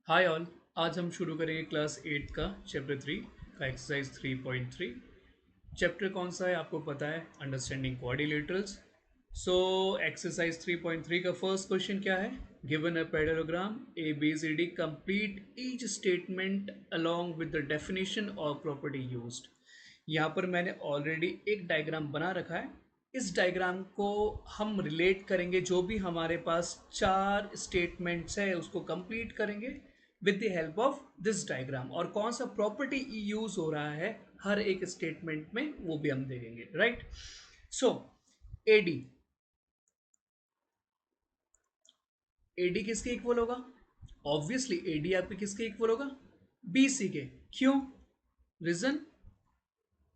Hi all. आज हम शुरू करेंगे क्लास 8 का चैप्टर 3 का एक्सरसाइज 3.3। चैप्टर कौन सा है आपको पता है, अंडरस्टैंडिंग क्वाड्रिलेटरल्स। सो एक्सरसाइज 3.3 का फर्स्ट क्वेश्चन क्या है? Given a parallelogram A B C D, complete each statement along with the definition और प्रॉपर्टी यूज्ड। यहाँ पर मैंने ऑलरेडी एक डायग्राम बना रखा है। इस डायग्राम को हम रिलेट करेंगे, जो भी हमारे पास चार स्टेटमेंट्स है उसको कंप्लीट करेंगे with the help of this diagram, और कौन सा प्रॉपर्टी यूज हो रहा है हर एक स्टेटमेंट में वो भी हम देखेंगे, राइट। सो एडी, एडी किसके इक्वल होगा? ऑब्वियसली एडी आपके किसके इक्वल होगा? बीसी के। क्यों? Reason,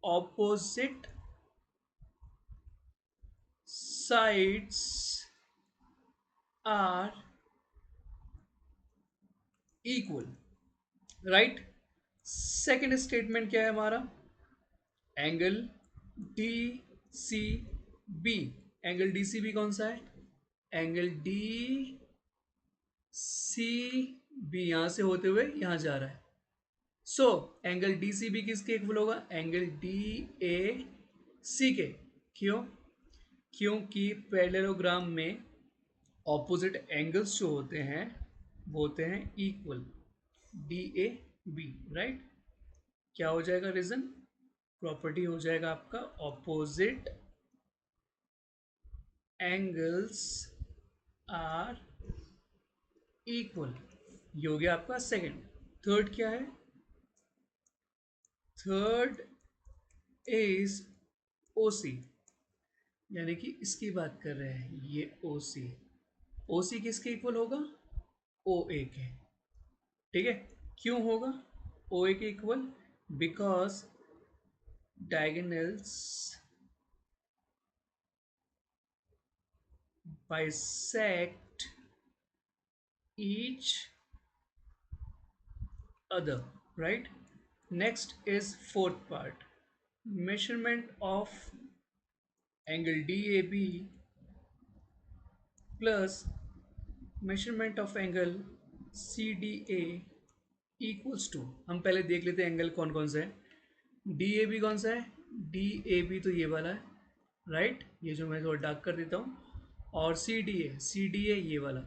opposite sides are equal, right. Second statement क्या है हमारा? Angle D C B. Angle D C B कौन सा है? एंगल डी सी बी यहां से होते हुए यहां जा रहा है। So angle D C B किसके इक्वल होगा? एंगल डी ए सी के। क्यों? क्योंकि पैरेललोग्राम में ऑपोजिट एंगल्स जो होते हैं वो होते हैं equal, D A B, right. क्या हो जाएगा रीजन? प्रॉपर्टी हो जाएगा आपका ऑपोजिट एंगल्स आर इक्वल। ये हो गया आपका सेकंड। थर्ड क्या है? थर्ड इज ओ सी, यानी कि इसकी बात कर रहे हैं ये ओ सी। ओ सी किसके इक्वल होगा? ओ ए के। ठीक है। क्यों होगा ओ ए के equal? Because diagonals bisect each other, right? Next is fourth part, measurement of angle DAB plus measurement of angle CDA equals to, हम पहले देख लेते हैं एंगल कौन कौन सा है। DAB कौन सा है? DAB तो ये वाला है, राइट। ये जो मैं थोड़ा डार्क कर देता हूँ। और CDA ये वाला।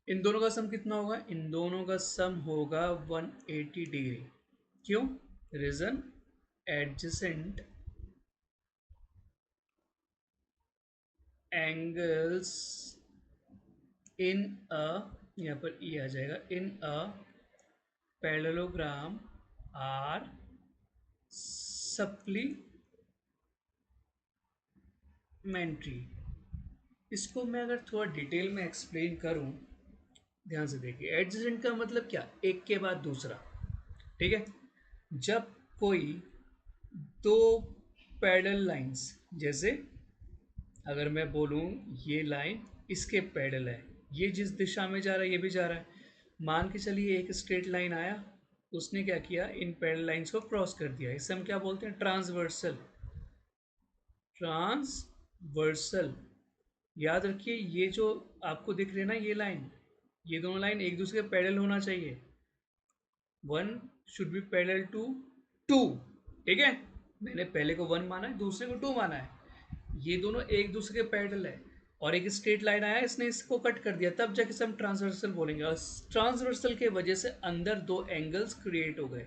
इन दोनों का सम कितना होगा? इन दोनों का सम होगा 180 डिग्री। क्यों? रीजन, एडजेसेंट एंगल्स इन अ, यहाँ पर ई आ जाएगा, इन अ पैरेललोग्राम आर सप्लीमेंट्री। इसको मैं अगर थोड़ा डिटेल में एक्सप्लेन करूँ, ध्यान से देखिए। एडजेसेंट का मतलब क्या? एक के बाद दूसरा। ठीक है। जब कोई दो पैरेलल लाइंस, जैसे अगर मैं बोलूँ ये लाइन इसके पैरेलल है, ये जिस दिशा में जा रहा है ये भी जा रहा है। मान के चलिए एक स्ट्रेट लाइन आया, उसने क्या किया, इन पैरेलल लाइंस को क्रॉस कर दिया। इसे हम क्या बोलते हैं? ट्रांसवर्सल। ट्रांसवर्सल। याद रखिए ये जो आपको दिख रही है ना ये लाइन, ये दोनों लाइन एक दूसरे के पैरेलल होना चाहिए। One should be parallel to two. ठीक है। मैंने पहले को वन माना है, दूसरे को टू माना है। ये दोनों एक दूसरे के पैरेलल है, और एक स्ट्रेट लाइन आया इसने इसको कट कर दिया, तब जाके हम ट्रांसवर्सल बोलेंगे। और ट्रांसवर्सल के वजह से अंदर दो एंगल्स क्रिएट हो गए।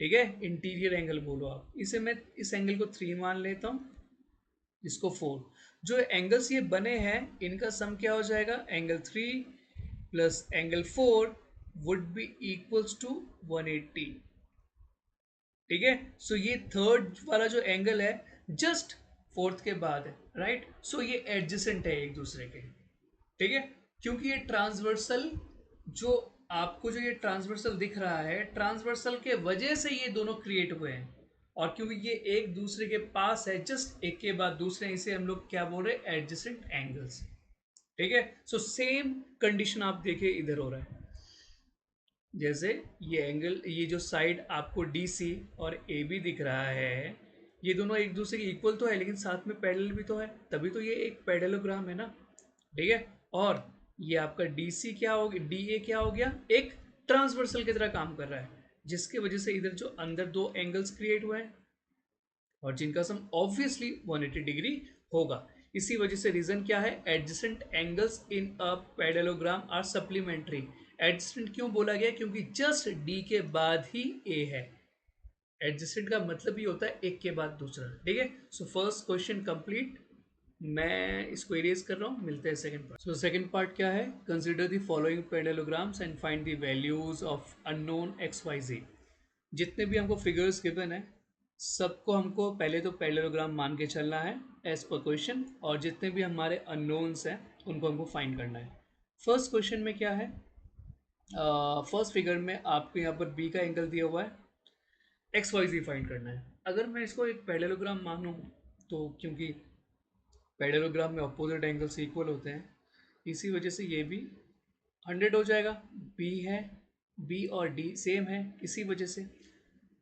ठीक है। इंटीरियर एंगल बोलो आप इसे। मैं इस एंगल को 3 मान लेता हूँ, इसको 4। जो एंगल्स ये बने हैं इनका सम क्या हो जाएगा? Angle 3 plus angle 4 would be equals to 180। ठीक है। सो ये थर्ड वाला जो एंगल है जस्ट फोर्थ के बाद है, राइट। सो ये एडजेसेंट है एक दूसरे के। ठीक है। क्योंकि ये ट्रांसवर्सल, जो आपको जो ये ट्रांसवर्सल दिख रहा है, ट्रांसवर्सल के वजह से ये दोनों क्रिएट हुए हैं। और क्योंकि ये एक दूसरे के पास है, जस्ट एक के बाद दूसरे, इसे हम लोग क्या बोल रहे हैं? Adjacent angles. ठीक है। सो सेम कंडीशन आप देखिए इधर हो रहा है। जैसे ये एंगल, ये जो साइड आपको डी सी और ए बी दिख रहा है, ये दोनों एक दूसरे के इक्वल तो है, लेकिन साथ में पैरेलल भी तो है, तभी तो ये एक पैरेललोग्राम है ना। ठीक है। और ये आपका DC क्या हो गया, DA क्या हो गया, एक ट्रांसवर्सल की तरह काम कर रहा है, जिसके वजह से इधर जो अंदर दो एंगल्स क्रिएट हुए हैं और जिनका सम ऑब्वियसली 180 डिग्री होगा। इसी वजह से रीजन क्या है, adjacent angles in a parallelogram are supplementary. Adjacent क्यों बोला गया, क्योंकि जस्ट D के बाद ही A है। एडजेसेंट का मतलब ही होता है एक के बाद दूसरा, ठीक है। सो फर्स्ट क्वेश्चन कंप्लीट, मैं इसको इरेज कर रहा हूँ, मिलते हैं second part. So second part क्या है, consider the following parallelograms and find the values of unknown XYZ। जितने भी हमको फिगर्स गिवन है सबको हमको पहले तो पैरेललोग्राम मान के चलना है एज पर क्वेश्चन, और जितने भी हमारे अननोन्स हैं उनको हमको फाइंड करना है। फर्स्ट क्वेश्चन में क्या है, फर्स्ट फिगर में आपको यहाँ पर B का एंगल दिया हुआ है, XYZ फाइंड करना है। अगर मैं इसको एक पैरेललोग्राम मानूँ तो क्योंकि पैरेललोग्राम में अपोजिट एंगल्स इक्वल होते हैं, इसी वजह से ये भी 100 हो जाएगा। B है, B और D सेम है इसी वजह से,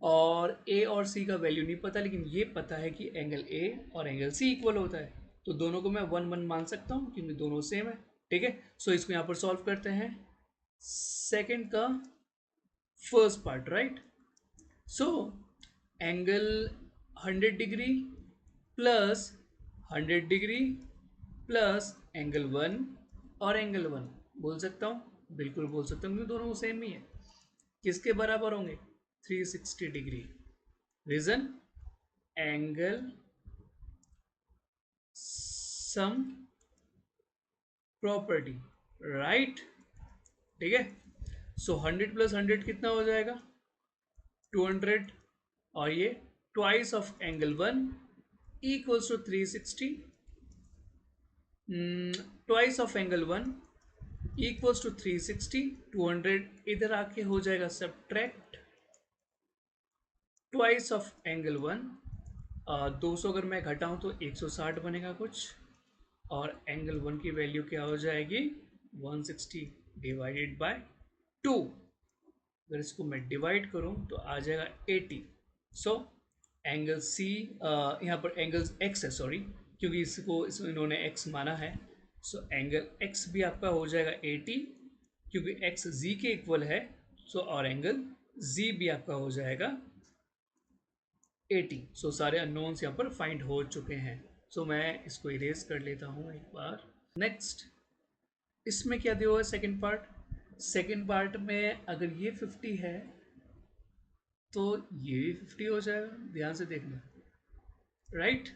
और A और C का वैल्यू नहीं पता, लेकिन ये पता है कि एंगल A और एंगल C इक्वल होता है, तो दोनों को मैं 1 1 मान सकता हूँ क्योंकि दोनों सेम है, ठीक है। सो इसको यहाँ पर सॉल्व करते हैं, सेकंड का first part, right. So angle 100 degree plus 100 degree plus angle 1 और एंगल 1 बोल सकता हूँ, बिल्कुल बोल सकता हूँ क्योंकि दोनों सेम ही है। किसके बराबर होंगे, 360 degree. Reason, angle sum property, right, ठीक है। सो 100 प्लस 100 कितना हो जाएगा, 200, और ये twice of angle 1 equals to 360, twice of angle 1 equals to 360, 200 इधर आके हो जाएगा सब्ट्रैक्ट ट्वाइस ऑफ एंगल 1, 200 अगर मैं घटाऊं तो 160 बनेगा कुछ, और एंगल 1 की वैल्यू क्या हो जाएगी, 160 डिवाइडेड बाय 2। अगर इसको मैं डिवाइड करूं तो आ जाएगा 80। सो एंगल C, यहाँ पर एंगल X है, सॉरी, क्योंकि इसको इन्होंने X माना है। सो एंगल X भी आपका हो जाएगा 80 क्योंकि X Z के इक्वल है। सो और एंगल Z भी आपका हो जाएगा 80। सो सारे अननोन्स यहाँ पर फाइंड हो चुके हैं। सो मैं इसको इरेज कर लेता हूँ एक बार। नेक्स्ट, इसमें क्या दिया हुआ है, सेकेंड पार्ट। सेकेंड पार्ट में अगर ये 50 है तो ये भी 50 हो जाएगा, ध्यान से देखना, राइट।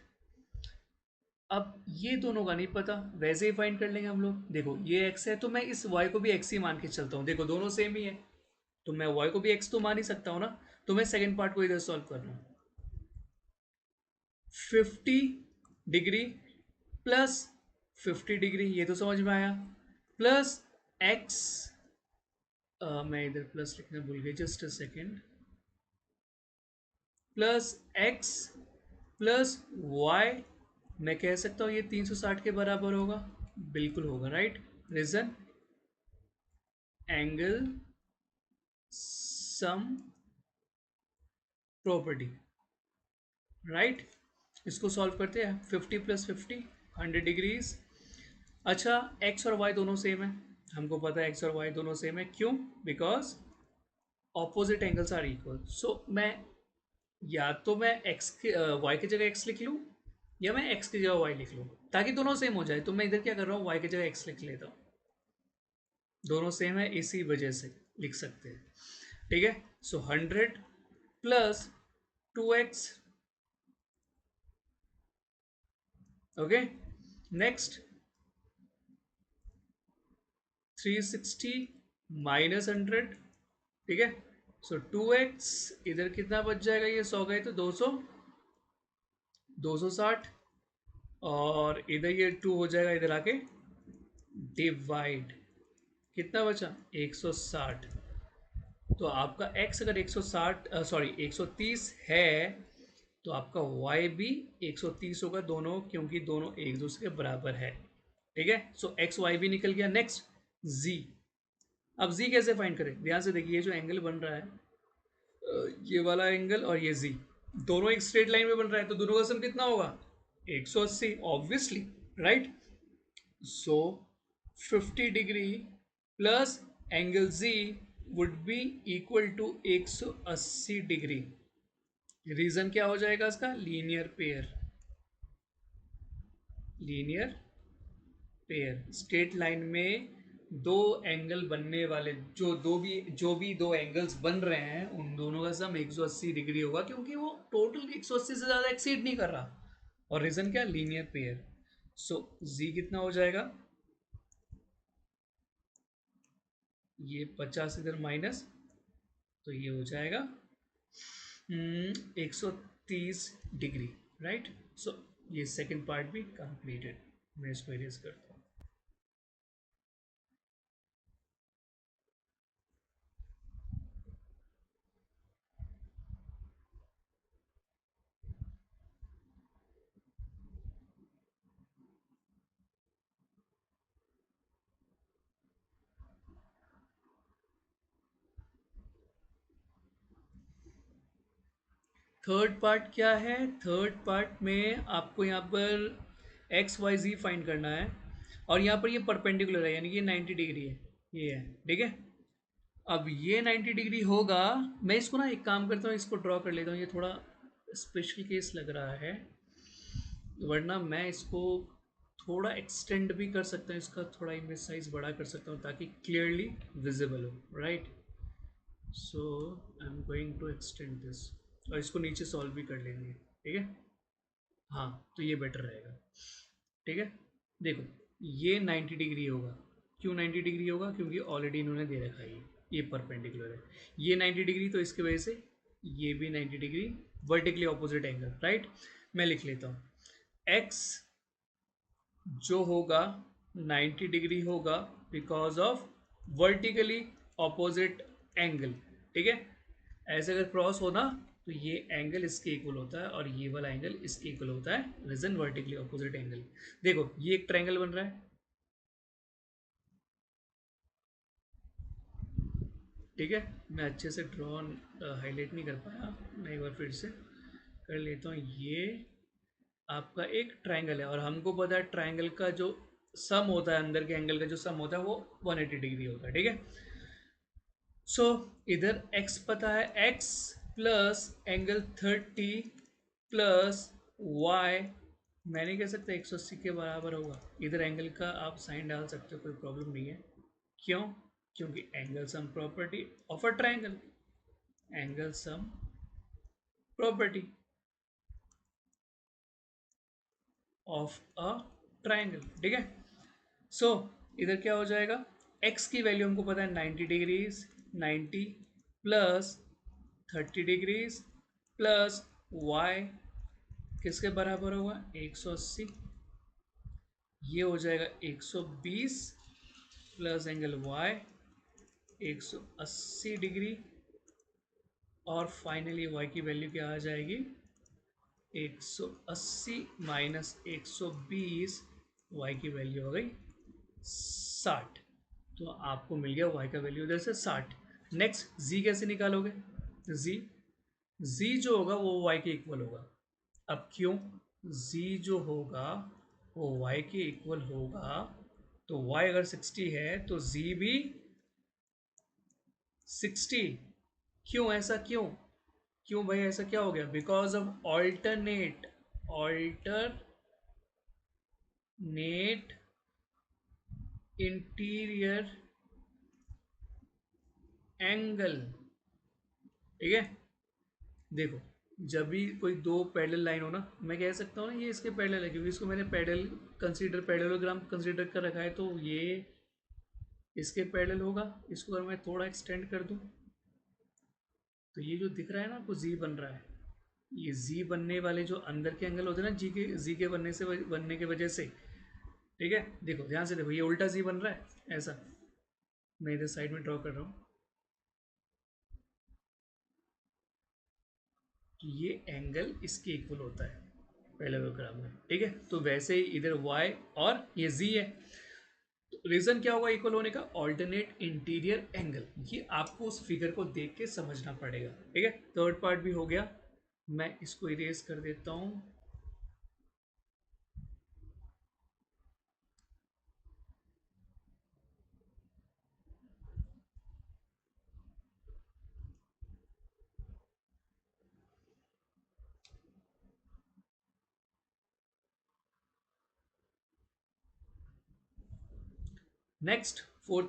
अब ये दोनों का नहीं पता, वैसे ही फाइंड कर लेंगे हम लोग। देखो ये x है तो मैं इस y को भी x ही मान के चलता हूँ, देखो दोनों सेम ही है तो मैं y को भी x तो मान ही सकता हूँ ना। तो मैं सेकेंड पार्ट को इधर सॉल्व कर रहा हूँ, 50 डिग्री प्लस 50 डिग्री, ये तो समझ में आया, प्लस x, मैं इधर प्लस लिखना भूल गया, just a second, plus x plus y, मैं कह सकता हूँ ये 360 के बराबर होगा, बिल्कुल होगा, right. Reason, angle sum property, right. इसको सॉल्व करते हैं, 50 प्लस 50 100 डिग्रीज। अच्छा, x और y दोनों सेम है, हमको पता है x और y दोनों सेम है, क्यों, because opposite angles are equal. So मैं या तो मैं x के y की जगह x लिख लूँ, या मैं x की जगह y लिख लूँ, ताकि दोनों सेम हो जाए। तो मैं इधर क्या कर रहा हूँ, y की जगह x लिख लेता हूँ, दोनों सेम है इसी वजह से लिख सकते हैं, ठीक है। सो 100 plus 2x, okay. Next 360 minus 100, ठीक है। सो 2x, इधर कितना बच जाएगा, ये 100 गए तो 200, 260, और इधर ये 2 हो जाएगा इधर आके डिवाइड, कितना बचा 160। तो आपका x अगर 160 सॉरी 130 है तो आपका y भी 130 होगा, दोनों क्योंकि दोनों एक दूसरे के बराबर है, ठीक है। सो एक्स वाई भी निकल गया। नेक्स्ट z, अब z कैसे फाइंड करें, ध्यान से देखिए, ये जो एंगल बन रहा है ये वाला एंगल और ये z दोनों एक स्ट्रेट लाइन में बन रहा है, तो दोनों का सम कितना होगा 180 obviously, right. So 50 degree plus angle G would be equal to 180 degree. Reason क्या हो जाएगा इसका? Linear pair. Linear pair straight line में दो एंगल बनने वाले, जो भी दो एंगल्स बन रहे हैं उन दोनों का सम 180 डिग्री होगा, क्योंकि वो टोटल 180 से ज़्यादा एक्सीड नहीं कर रहा। और रीज़न क्या? Linear pair. सो जी कितना हो जाएगा? ये 50 इधर माइनस, तो ये हो जाएगा 130 डिग्री। राइट। सो ये सेकेंड पार्ट भी कंप्लीटेड। मैं इसको इरेज करता हूँ। थर्ड पार्ट क्या है? थर्ड पार्ट में आपको यहाँ पर एक्स वाई जी फाइंड करना है, और यहाँ पर ये परपेंडिकुलर है, यानी कि 90 डिग्री है। ये है, ठीक है। अब ये 90 डिग्री होगा। मैं इसको ना एक काम करता हूँ, इसको ड्रॉ कर लेता हूँ। ये थोड़ा स्पेशल केस लग रहा है, वरना मैं इसको थोड़ा एक्सटेंड भी कर सकता हूँ, इसका थोड़ा इमेज साइज बड़ा कर सकता हूँ ताकि क्लियरली विजिबल हो। Right. So I am going to extend this, और इसको नीचे सॉल्व भी कर लेंगे, ठीक है। हाँ, तो ये बेटर रहेगा, ठीक है। देखो, ये 90 डिग्री होगा। क्यों 90 डिग्री होगा? क्योंकि ऑलरेडी इन्होंने दे रखा है, ये परपेंडिकुलर है। ये 90 डिग्री, तो इसकी वजह से ये भी 90 degree, vertically opposite angle. Right. मैं लिख लेता हूँ, एक्स जो होगा 90 डिग्री होगा because of vertically opposite angle, ठीक है। ऐसे अगर क्रॉस हो ना, तो ये एंगल इसके इक्वल होता है और ये वाला एंगल इसके इक्वल होता है, रीजन वर्टिकली ऑपोजिट एंगल। देखो, ये एक ट्रायंगल बन रहा है, ठीक है। मैं अच्छे से ड्रॉ हाईलाइट नहीं कर पाया, मैं एक बार फिर से कर लेता हूँ। ये आपका एक ट्रायंगल है, और हमको पता है ट्रायंगल का जो सम होता है, अंदर के एंगल का जो सम होता है वो 180 डिग्री होता है, ठीक है। सो इधर x पता है, x plus angle 30 plus y, मैं नहीं कह सकता 180 के बराबर होगा। इधर एंगल का आप साइन डाल सकते हो, कोई प्रॉब्लम नहीं है। क्यों? क्योंकि angle sum property of a triangle, angle sum property of a triangle, ठीक है। सो इधर क्या हो जाएगा? x की वैल्यू हमको पता है 90 degrees, 90 plus 30 degrees plus y किसके बराबर होगा? 180। ये हो जाएगा 120 प्लस एंगल y 180 डिग्री, और फाइनली y की वैल्यू क्या आ जाएगी? 180 माइनस 120, y की वैल्यू हो गई 60। तो आपको मिल गया y का वैल्यू इधर से 60। नेक्स्ट z कैसे निकालोगे? z z जो होगा वो y के इक्वल होगा। अब क्यों? z जो होगा वो y के इक्वल होगा, तो y अगर 60 है तो z भी 60। क्यों? ऐसा क्यों? क्यों भाई, ऐसा क्या हो गया? Because of alternate interior angle, ठीक है। देखो, जब भी कोई दो पैरेलल लाइन हो ना, मैं कह सकता हूँ ना ये इसके पैरेलल है, क्योंकि इसको मैंने पैरेललोग्राम कंसीडर कर रखा है, तो ये इसके पैरेलल होगा। इसको अगर मैं थोड़ा एक्सटेंड कर दूँ, तो ये जो दिख रहा है ना आपको जी बन रहा है, ये जी बनने वाले जो अंदर के एंगल होते हैं ना, जी के बनने के वजह से, ठीक है। देखो ध्यान से देखो, ये उल्टा जी बन रहा है ऐसा। मैं इधर साइड में ड्रॉ कर रहा हूँ, तो ये एंगल इसके इक्वल होता है पैरेललोग्राम में, ठीक है। तो वैसे ही इधर y और ये z है, तो रीजन क्या होगा इक्वल होने का? Alternate interior angle. ये आपको उस फिगर को देख के समझना पड़ेगा, ठीक है। थर्ड पार्ट भी हो गया, मैं इसको इरेज कर देता हूँ। नेक्स्ट फोर्थ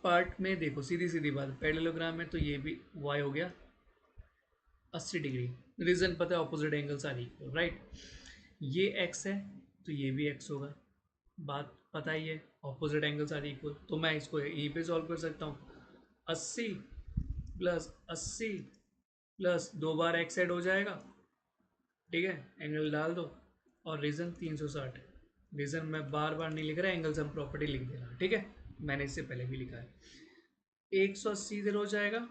पार्ट में देखो, सीधी सीधी बात, पैरेललोग्राम में तो ये भी y हो गया 80 डिग्री। रीजन पता है, opposite angles are equal, right. ये x है तो ये भी x होगा, बात पता ही है, ऑपोजिट एंगल्स आर इक्वल। तो मैं इसको यहीं पे सॉल्व कर सकता हूँ। 80 + 80 प्लस 2 बार x ऐड हो जाएगा, ठीक है, एंगल डाल दो, और रीजन 360 है। रीजन मैं बार बार नहीं लिख रहा, एंगल सम प्रॉपर्टी लिख दे रहा, ठीक है, मैंने इससे पहले भी लिखा है। 180 इधर हो जाएगा,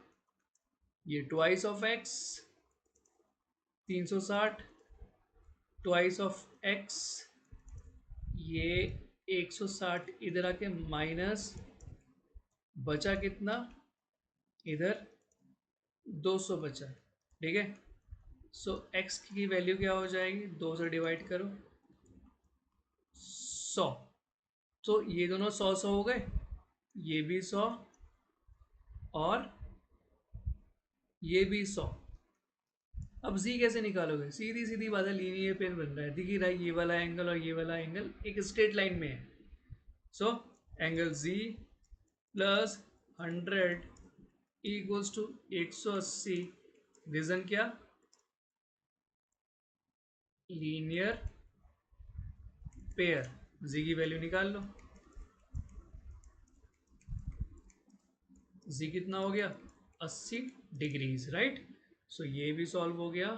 ये twice of x, 360 twice of x, ये 160 इधर आके माइनस, बचा कितना, इधर 200 बचा, ठीक है। सो x की वैल्यू क्या हो जाएगी, 2 से डिवाइड करो, 100। तो ये दोनों 100 हो गए, ये भी 100 और ये भी 100। अब z कैसे निकालोगे, सीधी सीधी बात है, लीनियर पेयर बन रहा है, दिख ही रहा है, ये वाला एंगल और ये वाला एंगल एक स्ट्रेट लाइन में है। So angle z plus 100 equals to 180, reason क्या, लीनियर पेयर। z की वैल्यू निकाल लो, z कितना हो गया, 80 डिग्रीज, राइट। सो ये भी सॉल्व हो गया,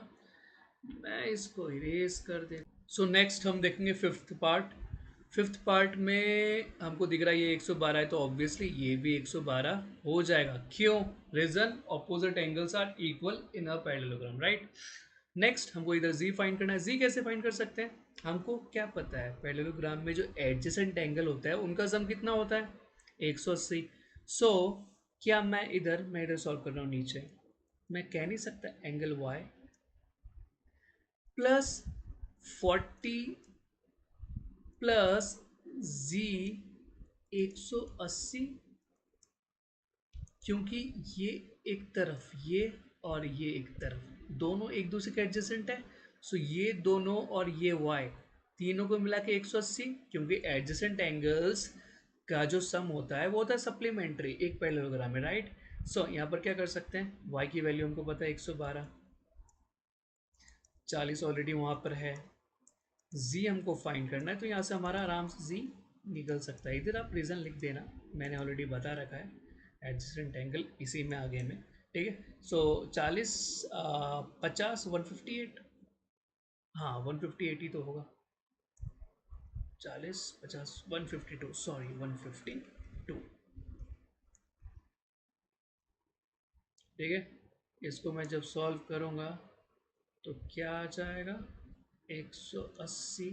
मैं इसको इरेज कर दे। सो नेक्स्ट हम देखेंगे फिफ्थ पार्ट में हमको दिख रहा है ये 112 है, तो ऑब्वियसली ये भी 112 हो जाएगा। क्यों, reason opposite angles are equal in a parallelogram, right. Next हमको इधर z फाइंड करना है। z कैसे फाइंड कर सकते हैं, हमको क्या पता है, पैरेललोग्राम में जो एडजेसेंट एंगल होता है उनका सम कितना होता है, 180। सो क्या मैं इधर सॉल्व कर रहा हूँ नीचे, मैं कह नहीं सकता angle y plus 40 plus z 180, क्योंकि ये एक तरफ, ये और ये एक तरफ दोनों एक दूसरे के एडजेसेंट है। सो ये दोनों और ये y तीनों को मिला के 180, क्योंकि एडजेसेंट एंगल्स का जो सम होता है वो होता है सप्लीमेंट्री एक पैरेललोग्राम में, राइट। सो यहाँ पर क्या कर सकते हैं, y की वैल्यू हमको पता है 112, 40 ऑलरेडी वहाँ पर है, z हमको फाइंड करना है, तो यहाँ से हमारा आराम से z निकल सकता है। इधर आप रीज़न लिख देना, मैंने ऑलरेडी बता रखा है, एडजेसेंट एंगल इसी में आगे में, ठीक है। सो 40 50 158, हाँ 158 ही तो होगा, 40 50 152, सॉरी 152, ठीक है। इसको मैं जब सॉल्व करूँगा तो क्या आ जाएगा, 180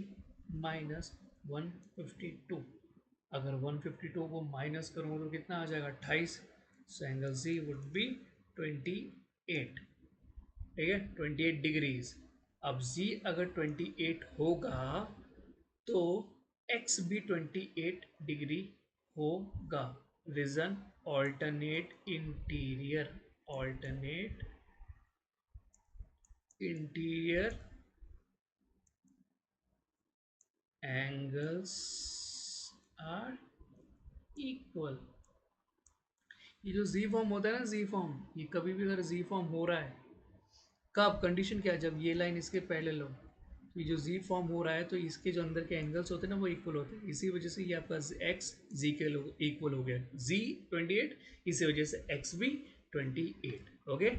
माइनस 152, अगर 152 को माइनस करूँगा तो कितना आ जाएगा, 28। So angle C would be 28, ठीक है, 28 डिग्रीज। अब z अगर 28 होगा तो x भी 28 डिग्री होगा, reason alternate interior angles are equal. ये जो z फॉर्म होता है ना, z फॉर्म, ये कभी भी अगर z फॉर्म हो रहा है, कब, कंडीशन क्या है, जब ये लाइन इसके पैरेलल हो, तो ये जो z फॉर्म हो रहा है तो इसके जो अंदर के एंगल्स होते हैं ना वो इक्वल होते हैं, इसी वजह से ये आपका x z के इक्वल हो गया, z 28, इसी वजह से x भी 28, ओके।